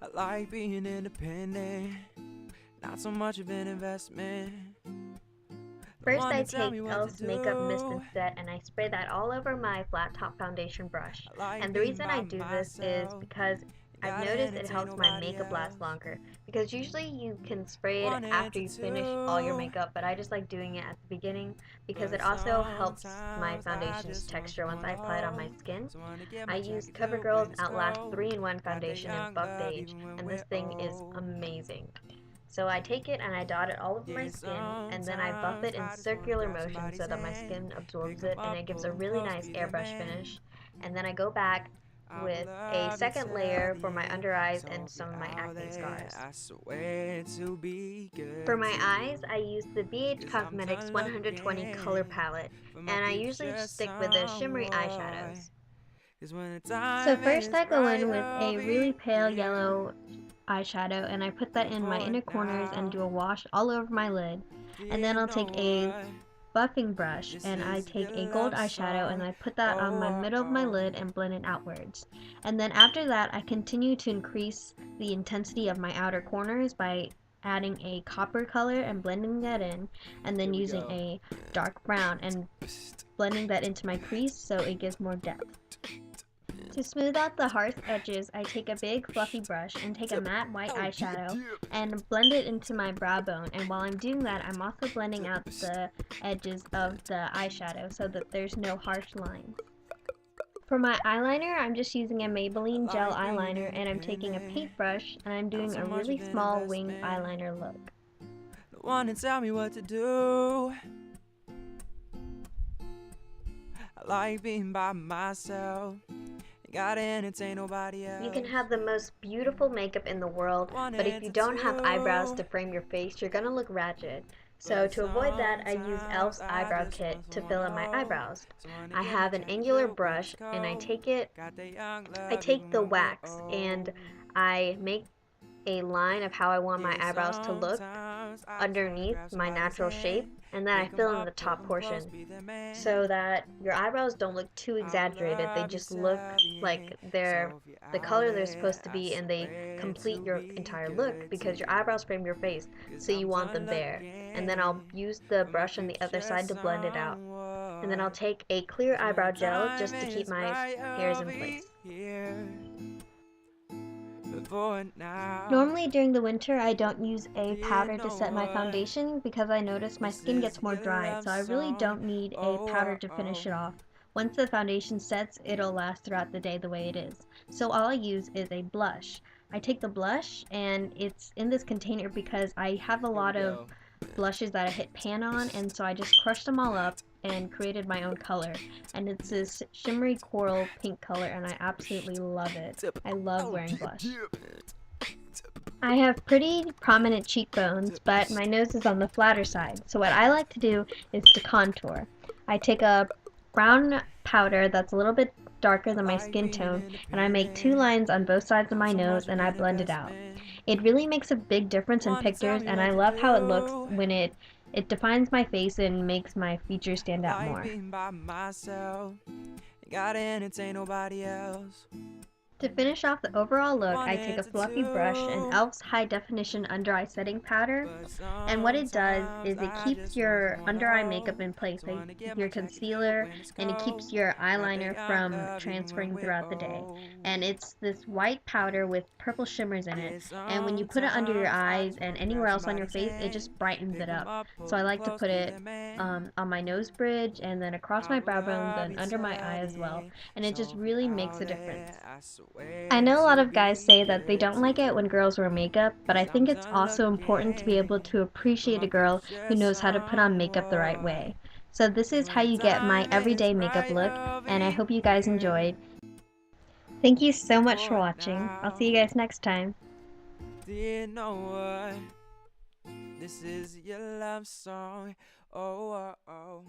I like being independent, not so much of an investment. Don't First, I wanna tell take me what to e.l.f.'s Makeup Mist and do. Set and I spray that all over my flat top foundation brush. I like And the being reason I by do this is myself. because I've Gotta noticed it entertain helps my nobody makeup last else. longer. Because usually you can spray it Wanted after to you finish all your do, makeup, but I just like doing it at the beginning because but it also helps my sometimes I foundation's just want texture some once more I apply it on my love. skin. So wanna get I my use jacket filled when CoverGirl's it's Outlast cold. 3-in-1 Got that foundation in young Buff love Beige, even when and we're this thing is old. amazing. So I take it and I dot it all over my Yeah, skin, and then I buff sometimes it in I just wanna circular grab motion somebody's so that my hand, skin pick absorbs 'em it, and up, it gives pull a 'em really close, nice be their airbrush man. finish. And then I go back I would with a love to second tell layer for the my end. under eyes So and if you're some of my out acne there, scars. I swear to be For good my to eyes, you. I use the BH 'Cause I'm Cosmetics done 120 color looking palette, for my and I usually future stick with the shimmery someone. eyeshadows. 'Cause when the So time first is I go right, in with I'll a really be pale here. yellow eyeshadow and I put that But in my for inner corners and now, do a wash all over my lid. And then you I'll know take a what? buffing brush This and I is your take a gold love eyeshadow and song. I put that on my Oh, middle of my lid and blend it outwards. And then after that I continue to increase the intensity of my outer corners by adding a copper color and blending that in, and then here we using go. a dark brown and blending that into my crease so it gives more depth. To smooth out the harsh edges, I take a big fluffy brush and take a matte white eyeshadow and blend it into my brow bone. And while I'm doing that, I'm also blending out the edges of the eyeshadow so that there's no harsh lines. For my eyeliner, I'm just using a Maybelline I gel like being eyeliner and I'm taking a independent, paintbrush and I'm not doing so a much really of an small winged investment. eyeliner look. Don't wanna tell me what to do. I like being by myself. Gotta entertain nobody You can else. have the most beautiful makeup in the world, but if Wanted you to don't have eyebrows do, to frame your face, you're gonna look ratchet. So but to avoid that, I use sometimes e.l.f.'s I eyebrow just kit want to someone fill to in my hold. eyebrows. So wanna I get my have an jacket angular filled when brush it's and I cold. take it, Got that young I love take even the when we're wax and old. I make a line of how I want my Yeah, eyebrows to look sometimes I just wanna underneath grab my somebody's natural shape, hand, and then I pick 'em fill in up, the pull top 'em close, portion be their man. so that your eyebrows don't look too I would exaggerated. They love to just look tell the end. like they're So if you're the out color they're there, supposed to I be and they swear complete to your be entire look good to because your you. eyebrows frame your face, 'Cause so you I'm want done them there. And then I'll looking use the for my brush on the other future side to blend it out. And then I'll someone. take a clear 'Cause when the eyebrow gel time just to keep is my right, hairs I'll in be place. here. But for now, Normally during the winter I don't use a do you powder to know set my what? foundation because I notice my This skin is gets more your dry, love so I really song. don't need a Oh, powder oh, to finish oh. it off. Once the foundation sets, it'll last throughout the day the way it is. So all I use is a blush. I take the blush and it's in this container because I have a Here we lot of go. blushes that I hit pan on, and so I just crushed them all up and created my own color. And it's this shimmery coral pink color and I absolutely love it. I love Oh, wearing dip, blush. dip. I have pretty prominent cheekbones, but my nose is on the flatter side. So what I like to do is to contour. I take a brown powder that's a little bit darker than I my like skin being tone, and I make two independent, lines on both sides of not my so nose much and of I an blend it out. investment. It really makes a big difference in Wanna tell pictures, me and what I to love how it looks do. when it defines my face and makes my features stand I out like more. being by myself. Gotta entertain nobody else. To finish off the overall look, I take Wanted a to fluffy brush and do, e.l.f.'s high definition under eye setting powder, but and what it does sometimes is it I keeps just want your someone to under eye makeup hold. in place, So like wanna get my your jacket filled concealer, when it's and it cold. keeps your Got that eyeliner young from love even when transferring we're throughout the day. old. And it's this white powder with purple shimmers in it, Yeah, and when you put it under your sometimes I eyes just and wanna grab anywhere else on your somebody's face, it hand, just brightens pick it 'em up. up, So pull I 'em like to close, put be it their man. on my nose bridge and then across I my would brow bones love and you under my till eye the as well, end. and it just So if really you're makes out a difference. there, I I swear know a lot to of guys be say that they good don't to like it when you. girls wear makeup, but I 'Cause I'm think it's done also important to be able looking to for appreciate my a girl who future knows how to put on makeup the right someone. way. So this 'Cause is how when the you get my time is everyday makeup right, look, I'll and I be hope you guys here. enjoyed. Thank you so But much for for watching. I'll see now, you guys next time. do you know what? This is your love song. Oh, oh, oh.